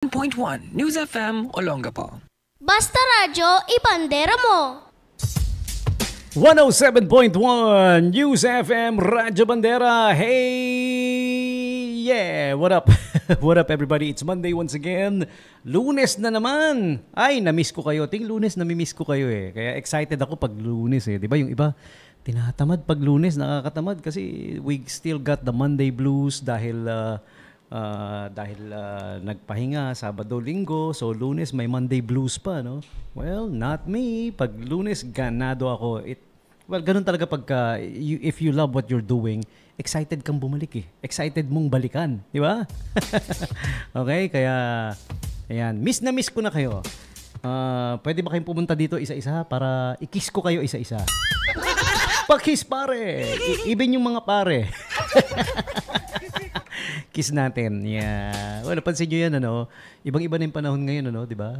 101.1 News FM Olongapo. Basta Radyo, ibandera mo! 107.1 News FM Radyo Bandera. Hey! Yeah! What up? What up everybody? It's Monday once again. Lunes na naman. Ay, na-miss ko kayo. Ting Lunes, nami-miss ko kayo eh. Kaya excited ako pag Lunes eh. 'Di ba yung iba tinatamad pag Lunes, nakakatamad kasi we still got the Monday blues dahil nagpahinga Sabado, Linggo. So Lunes may Monday blues pa, no? Well, not me. Pag Lunes, ganado ako. Ganun talaga pagka if you love what you're doing, excited kang bumalik eh. Excited mong balikan, di ba? Okay, kaya ayan, miss na miss ko na kayo. Pwede ba kayong pumunta dito isa-isa para i-kiss ko kayo isa-isa? Pa-kiss pare. Even yung mga pare. Kiss natin. Yeah. Well, napansin nyo yan, ano? Ibang-iba na yung panahon ngayon, ano? Diba?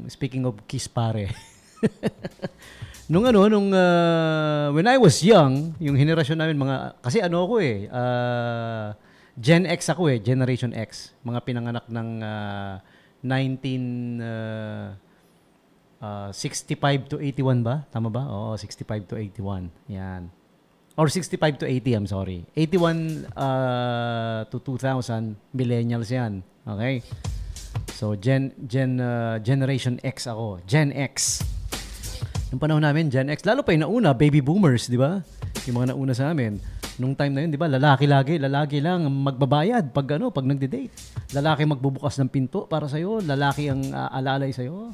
Speaking of kiss pare. When I was young, yung henerasyon namin, kasi ano ako eh, Gen X ako eh, Generation X. Mga pinanganak ng 65 to 81 ba? Tama ba? Oo, 65 to 81. Yan. Or 65 to 80, I'm sorry. 81 to 2000, millennials yan. Okay? So, Generation X ako. Gen X. Yung panahon namin, Gen X. Lalo pa yung nauna, baby boomers, di ba? Yung mga nauna sa amin. Nung time na yun, di ba? Lalaki lang magbabayad pag nagde-date. Lalaki magbubukas ng pinto para sa'yo. Lalaki ang alalay sa'yo.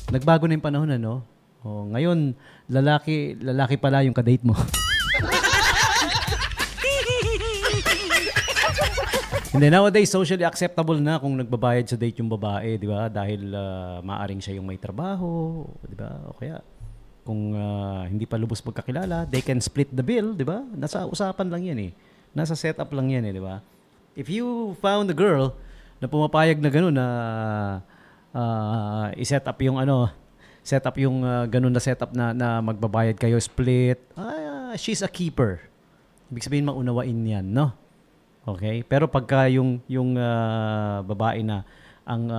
Nagbago na yung panahon, ano? Oh, ngayon, lalaki pala yung kadate mo. Hindi, nowadays, socially acceptable na kung nagbabayad sa date yung babae, di ba? Dahil maaring siya yung may trabaho, di ba? O kaya, kung hindi pa lubos magkakilala, they can split the bill, di ba? Nasa usapan lang yan eh. Nasa setup lang yan eh, di ba? If you found a girl na pumapayag na gano'n na i-set up yung gano'n na setup na magbabayad kayo, split, she's a keeper. Ibig sabihin, maunawain yan, no? Okay? Pero pagka yung babae na ang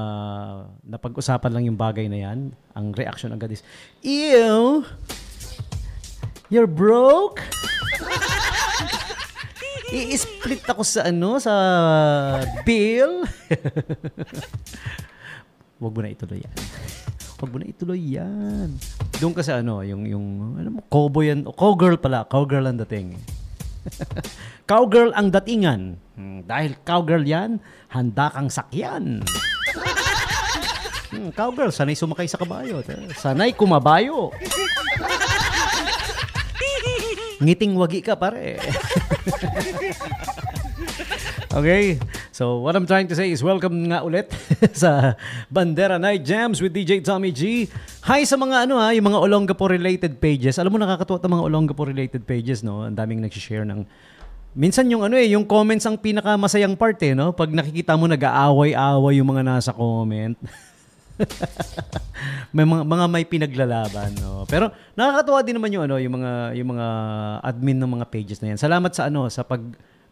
napag-usapan lang yung bagay na yan, ang reaction agad is, ew! You're broke? I-split ako sa bill? Wag mo na ituloy yan. Wag mo na ituloy yan. Doon ka sa cowboy yan, cowgirl pala, cowgirl ang dating. Cowgirl ang datingan. Dahil cowgirl yan, handa kang sakyan. Cowgirl, sanay sumakay sa kabayo. Sanay kumabayo. Ngiting wagi ka, pare. Okay, so what I'm trying to say is welcome nga ulit sa Bandera Night Jams with DJ Tommy G. Hi sa mga yung mga Olongapo related pages. Alam mo, nakakatuwa ang mga Olongapo related pages, no? Ang daming nag-share ng minsan yung yung comments ang pinakamasayang part eh, no? Pag nakikita mo nag-aaway-away yung mga nasa comment. may pinaglalaban, no? Pero nakakatuwa din naman yung mga admin ng mga pages na yan. Salamat sa sa pag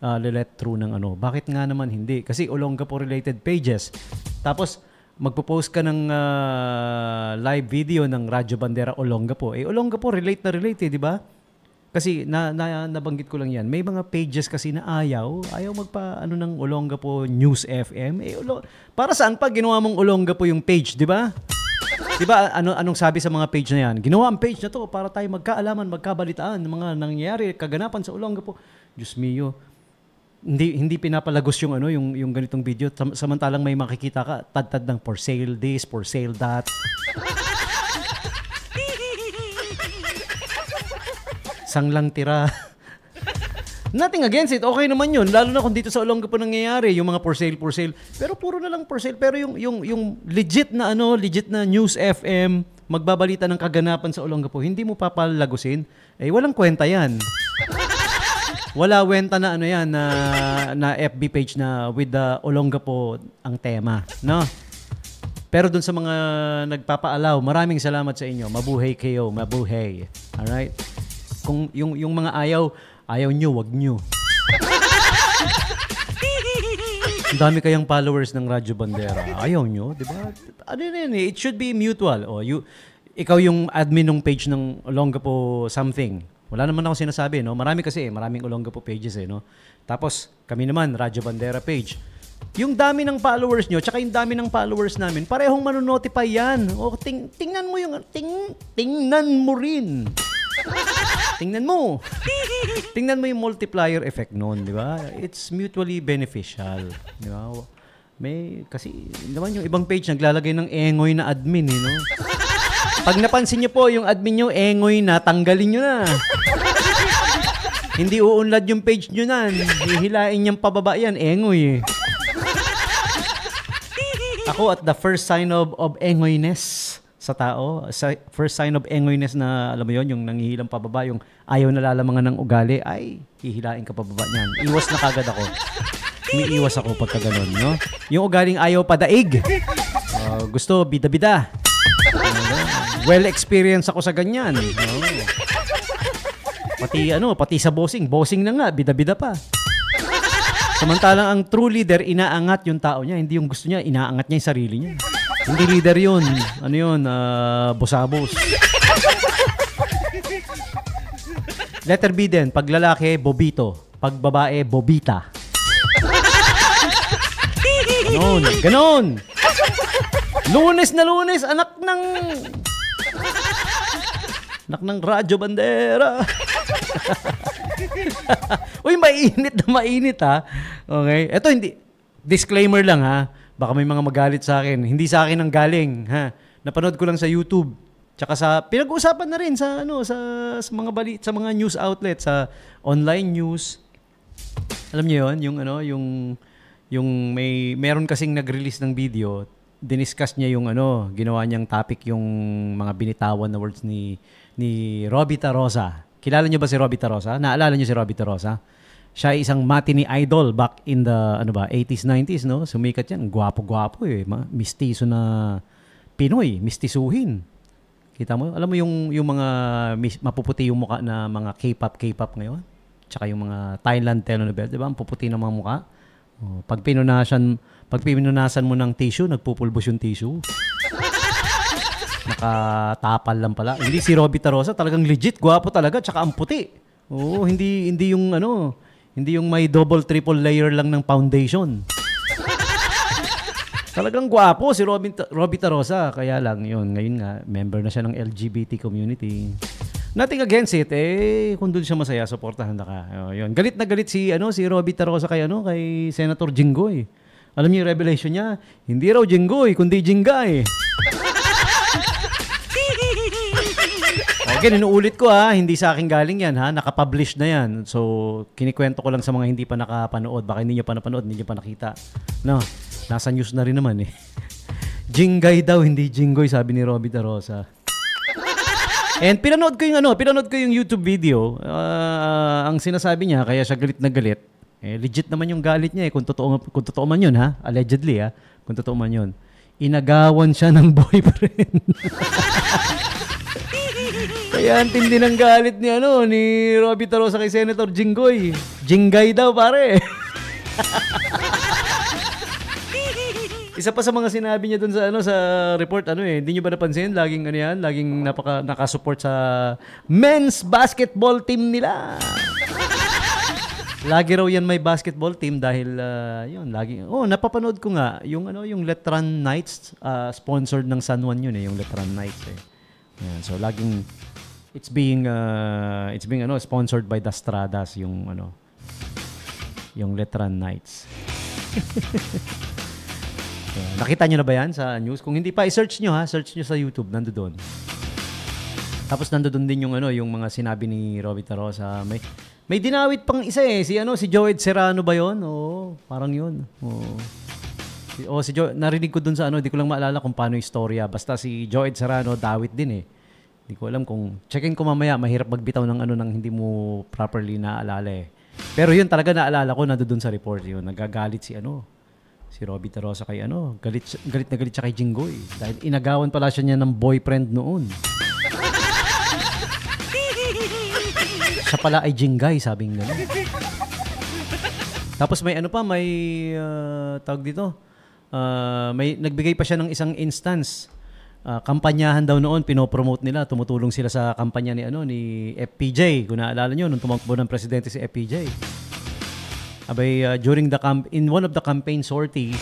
let through ng Bakit nga naman hindi? Kasi Olongapo related pages. Tapos magpo-post ka ng live video ng Radyo Bandera Olongapo. Olongapo relate na relate, di ba? Kasi nabanggit ko lang yan. May mga pages kasi na ayaw magpa ng Olongapo News FM. Para saan pa ginawa mong Olongapo yung page, di ba? Di ba anong sabi sa mga page na yan? Ginawa ang page na to para tayo magkaalaman, magkabalitaan ng mga nangyayari, kaganapan sa Olongapo. Diyos mio. Hindi pinapalagos yung yung ganitong video, samantalang may makikita ka tad ng for sale this, for sale that. Sanglang tira. Nothing against it. Okay naman yun. Lalo na kung dito sa Olongapo nangyayari yung mga for sale. Pero puro na lang for sale. Pero yung legit na News FM, magbabalita ng kaganapan sa Olongapo, hindi mo papalagusin. Walang kwenta yan. Wala wenta na na FB page na with the Olongapo ang tema, no? Pero dun sa mga nagpapaalaw, maraming salamat sa inyo. Mabuhay kayo, mabuhay. All right? Kung yung mga ayaw nyo, wag nyo. Ang dami kayang followers ng Radyo Bandera. Ayaw nyo, di ba? Ano yun eh, it should be mutual. Ikaw yung admin ng page ng Olongapo something. Wala naman ako sinasabi, no? Maraming Olongapo pages eh, no? Tapos, kami naman, Radyo Bandera page. Yung dami ng followers nyo, tsaka yung dami ng followers namin, parehong manonotify yan. O, tingnan mo yung, tingnan mo rin. Tingnan mo. Tingnan mo yung multiplier effect noon, di ba? It's mutually beneficial, di ba? Kasi naman yung ibang page naglalagay ng engoy na admin, no? Pag napansin niyo po yung admin niyo engoy na, tanggalin niyo na. Hindi uunlad yung page niyo na. Hihilain niyang pababa yan, engoy eh. Ako at the first sign of engoyness sa tao, first sign of engoyness na, alam mo yon, yung nangihilang pababa, yung ayaw nalalamangan ng ugali, ay, hihilain ka pababa niyan. Iwas na kagad ako. Umiiwas ako pagka ganun, no? Yung ugaling ayaw padaig. Gusto, bida-bida. Well experienced ako sa ganyan. No? Pati sa bossing. Bossing na nga, bida-bida pa. Samantalang ang true leader, inaangat yung tao niya. Hindi yung gusto niya, inaangat niya yung sarili niya. Hindi leader yun. Ano yun? Bosabos. Letter B din. Pag lalaki, bobito. Pag babae, bobita. Ganon. Lunes na Lunes, anak ng Radyo Bandera. Uy, mainit ha. Okay. Ito hindi. Disclaimer lang ha. Baka may mga magalit sa akin. Hindi sa akin ang galing, ha. Napanood ko lang sa YouTube. Tsaka pinag-uusapan na rin sa mga sa mga news outlet, sa online news. Alam niyo 'yon, yung meron kasing nag-release ng video, diniscuss niya yung ginawa niyang topic yung mga binitawan na words ni Robbie Tarosa. Kilala niyo ba si Robbie Tarosa? Naalala niyo si Robbie Tarosa? Siya ay isang matinee idol back in the 80s, 90s, no? Sumikat yan. Gwapo-gwapo eh. Mistiso na Pinoy. Mistisuhin. Kita mo? Alam mo yung mga mapuputi yung muka na mga K-pop ngayon? Tsaka yung mga Thailand telenovela, di ba? Ang puputi ng mga muka. Pag pinunasan mo ng tissue, nagpupulbos yung tissue. Nakatapal lang pala. Hindi si Robbie Tarosa, talagang legit. Gwapo talaga. Tsaka ang puti. Hindi yung hindi yung may double, triple layer lang ng foundation. Talagang gwapo si Robbie Tarosa. Kaya lang, ngayon nga, member na siya ng LGBT community. Nothing against it. Kung doon siya masaya, supportahan na ka. Yun. Galit na galit si Robbie Tarosa kay Senator Jinggoy. Alam niyo yung revelation niya? Hindi raw Jinggoy, kundi Jingay. Again, inuulit ko hindi sa akin galing yan nakapublish na yan. So, kinikwento ko lang sa mga hindi pa nakapanood. Baka hindi nyo pa napanood, hindi nyo pa nakita. No, nasa news na rin naman eh. Jingay daw, hindi Jinggoy, sabi ni Robbie Tarosa. And pinanood ko yung YouTube video. Ang sinasabi niya, kaya siya galit na galit. Legit naman yung galit niya kung totoo man yun allegedly kung totoo man yun. Inagawan siya ng boyfriend. Kaya ang tindi ng galit ni Robbie Tarosa kay Senator Jinggoy. Jingay daw, pare. Isa pa sa mga sinabi niya dun sa report, hindi niyo ba napansin? Laging nakasupport sa men's basketball team nila. Lagi raw yan may basketball team dahil napapanood ko nga yung Letran Knights, sponsored ng San Juan yun yung Letran Knights Yan, so laging it's being sponsored by the Stradas yung Letran Knights. Nakita nyo na ba yan sa news? Kung hindi pa, i-search nyo search nyo sa YouTube, nandoon. Tapos nandoon din yung mga sinabi ni Robbie Tarosa. May dinawit pang isa si Joed Serrano ba yun? Parang yun. Si narinig ko dun sa di ko lang maalala kung paano yung istorya. Basta si Joed Serrano, dawit din Hindi ko alam kung, checkin ko mamaya, mahirap magbitaw ng nang hindi mo properly naaalala Pero yun talaga naalala ko, nandoon sa report yun. Nagagalit si Robbie Tarosa kay galit na galit siya kay Jinggoy. Dahil inagawan pala siya niya ng boyfriend noon. Siya pala ay Jingay, sabing gano'n. Tapos may ano pa, may tawag dito. May nagbigay pa siya ng isang instance. Kampanyahan daw noon, pinopromote nila, tumutulong sila sa kampanya ni FPJ. Kung naalala nyo, nung tumakbo ng presidente si FPJ. Abay, during in one of the campaign sortie,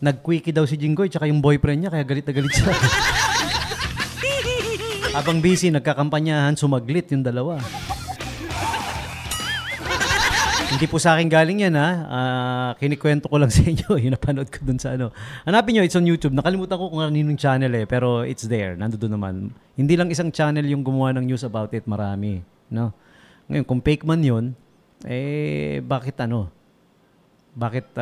nag-quickie daw si Jinggoy tsaka yung boyfriend niya, kaya galit na galit siya. Habang busy, nagkakampanyahan, sumaglit yung dalawa. Hindi po sa akin galing yan, ha. Kinikwento ko lang sa inyo. Yung napanood ko dun sa ano. Hanapin nyo, it's on YouTube. Nakalimutan ko kung kaninong channel pero it's there. Nandoon naman. Hindi lang isang channel yung gumawa ng news about it. Marami. No? Ngayon, kung fake man yun, bakit Bakit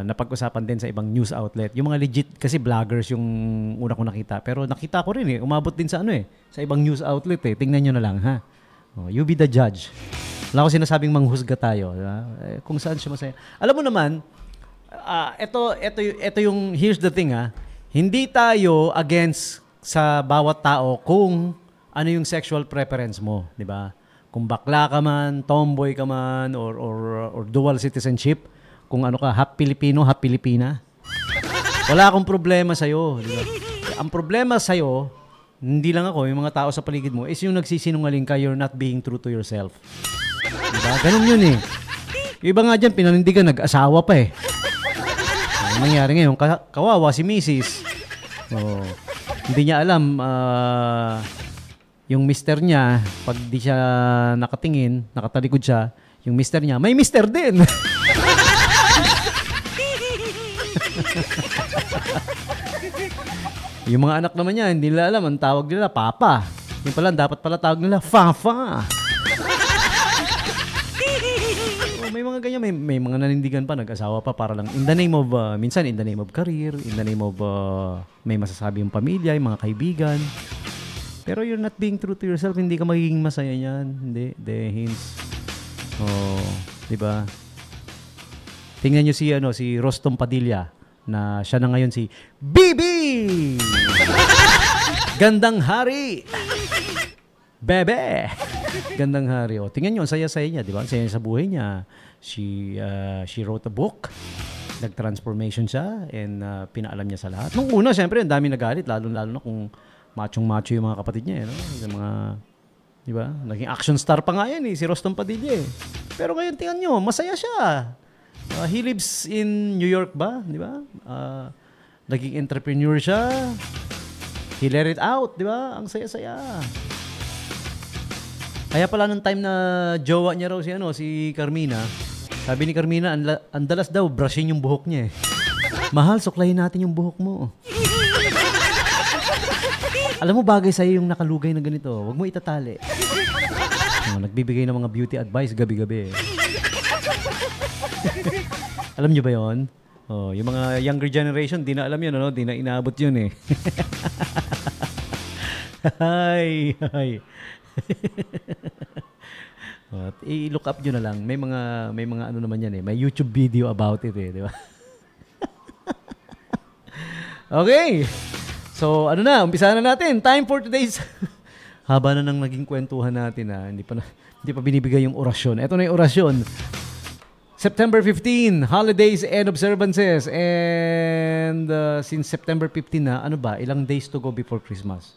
napag-usapan din sa ibang news outlet? Yung mga legit, kasi vloggers yung una ko nakita. Pero nakita ko rin umabot din sa sa ibang news outlet Tingnan nyo na lang, ha. You be the judge. Wala ko sinasabing manghusga tayo. Kung saan siya masaya. Alam mo naman, ito yung, here's the thing, hindi tayo against sa bawat tao kung ano yung sexual preference mo, di ba? Kung bakla ka man, tomboy ka man, or dual citizenship, kung ano ka, half Filipino, half Pilipina. Wala akong problema sa'yo. Di ba? Ang problema sa'yo, hindi lang ako, yung mga tao sa paligid mo, is yung nagsisinungaling ka, you're not being true to yourself. Diba? Ganun yun Yung iba nga dyan, pinanindigan, nag-asawa pa Ang nangyari ngayon, kawawa si Mrs. Hindi niya alam, yung mister niya, pag di siya nakatingin, nakatalikod siya, yung mister niya, may mister din. Yung mga anak naman niya, hindi nila alam, ang tawag nila, Papa. Yung pala, dapat pala tawag nila, Fafa. May mga ganyan, may mga nanindigan pa, nag-asawa pa para lang in the name of, minsan in the name of career, in the name of may masasabi yung pamilya, yung mga kaibigan. Pero you're not being true to yourself, hindi ka magiging masaya niyan. Hindi, hints. Di ba? Tingnan niyo si Rostom Padilla na siya na ngayon si Bibi! Gandang hari! Bebe! Gandang hari. Tingnan niyo, ang saya-saya niya, di ba? Ang saya sa buhay niya. She wrote a book. Nag-transformation siya and pinaalam niya sa lahat. Nung una, siyempre, ang dami nagalit, lalo-lalo na kung machong-macho yung mga kapatid niya, Yung mga, di ba? Naging action star pa nga yan, si Rostom Padilla, Pero ngayon, tingnan nyo, masaya siya. He lives in New York ba? Di ba? Naging entrepreneur siya. He let it out, di ba? Ang saya-saya. Kaya pala nung time na jowa niya raw si Carmina, sabi ni Carmina, ang dalas daw, brushin yung buhok niya Mahal, suklayin natin yung buhok mo. Alam mo, bagay sa'yo yung nakalugay na ganito. Huwag mo itatali. Nagbibigay ng mga beauty advice gabi-gabi. Alam niyo ba yon? Yung mga younger generation, di na alam yun, di na inaabot yun Hi. I-look up nyo na lang. May mga ano naman yan May YouTube video about it di ba? Okay. So, umpisa na natin. Time for today's haba na nang naging kwentuhan natin Hindi pa binibigay yung orasyon. Ito na yung orasyon. September 15, holidays and observances. And since September 15 ilang days to go before Christmas?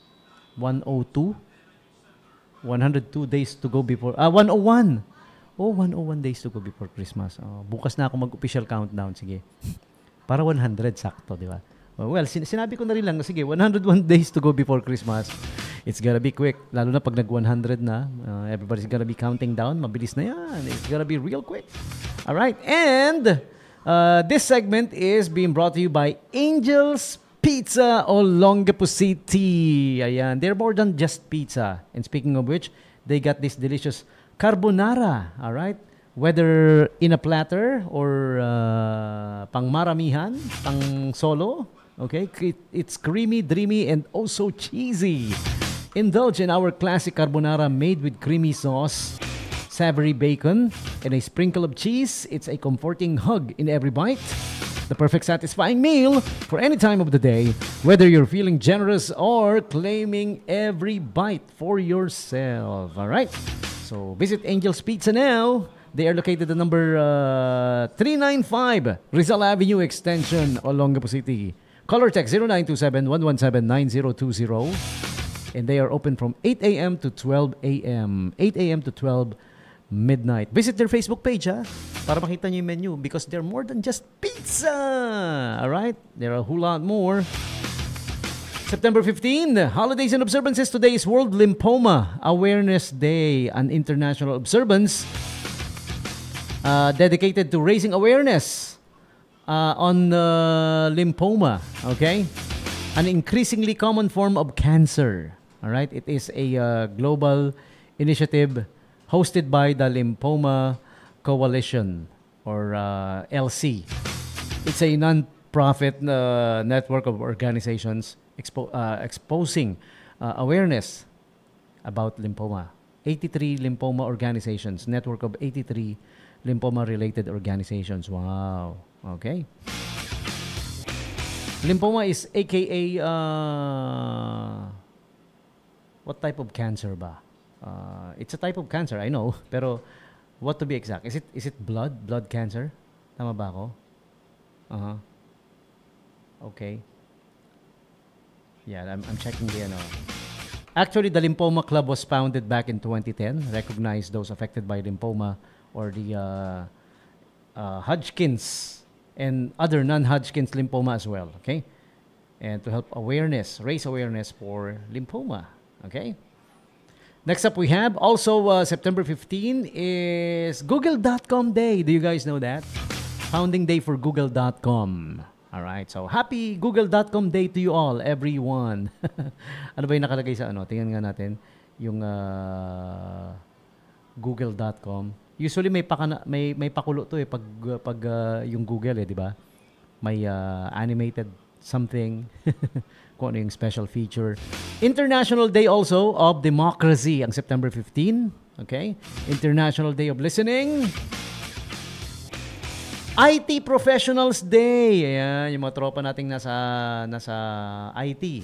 102? 102 days to go before 101. 101 days to go before Christmas. Bukas na ako mag-official countdown. Sige. Para 100 sakto, di ba? Well, sinabi ko na rin lang, sige, 101 days to go before Christmas. It's gonna be quick. Lalo na pag nag-100 na, everybody's gonna be counting down. Mabilis na yan. It's gonna be real quick. Alright, and this segment is being brought to you by Angel's Pizza Olongapo City. Ayan, they're more than just pizza. And speaking of which, they got this delicious carbonara. Alright? Whether in a platter or pang maramihan, pang solo, okay? It's creamy, dreamy, and also cheesy. Indulge in our classic carbonara made with creamy sauce, savory bacon, and a sprinkle of cheese. It's a comforting hug in every bite. The perfect satisfying meal for any time of the day, whether you're feeling generous or claiming every bite for yourself. All right? So visit Angel's Pizza now. They are located at number 395 Rizal Avenue Extension, Olongapo City. Caller text 0927-117-9020. And they are open from 8 a.m. to 12 a.m. 8 a.m. to 12 midnight. Visit their Facebook page, ha? Para makita nyo yung menu because they're more than just pizza. Alright? There are a whole lot more. September 15, holidays and observances. Today is World Lymphoma Awareness Day, an international observance dedicated to raising awareness on lymphoma, okay? An increasingly common form of cancer. All right, it is a global initiative hosted by the Lymphoma Coalition, or LC. It's a non-profit network of organizations exposing awareness about lymphoma. 83 lymphoma organizations, network of 83 lymphoma-related organizations. Wow. Okay. Lymphoma is aka what type of cancer ba? It's a type of cancer, I know, pero what to be exact? Is it blood cancer? Tama ba ako? Okay. Yeah, I'm checking the ano. Actually, the Lymphoma Club was founded back in 2010, recognized those affected by lymphoma or the Hodgkin's and other non-Hodgkin's lymphoma as well, okay? And to help raise awareness for lymphoma, okay? Next up we have also September 15 is Google.com Day. Do you guys know that? Founding day for Google.com. All right, so happy Google.com Day to you all, everyone. Ano ba yung nakalagay sa ano? Tingnan nga natin yung Google.com. Usually may pakulo to pag yung Google di ba? May animated something kung ano yung special feature. International Day also of Democracy ang September 15, okay? International Day of Listening. IT Professionals Day. Ayan, yung mga tropa nating nasa IT.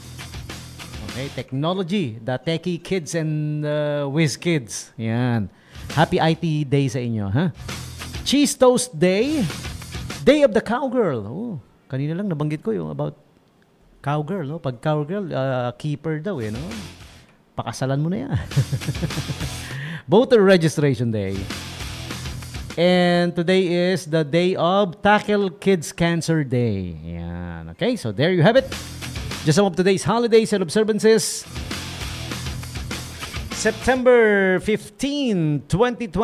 Okay, technology, the techie kids and whiz kids. Ayan. Happy IT Day sa inyo, ha? Cheese Toast Day. Day of the Cowgirl. Oh, kanina lang nabanggit ko yung about cowgirl, no? Pag cowgirl, keeper daw, no? Pakasalan mo na yan. Voter Registration Day. And today is the day of Tackle Kids Cancer Day. Yan. Okay, so there you have it. Just some of today's holidays and observances. September 15, 2025.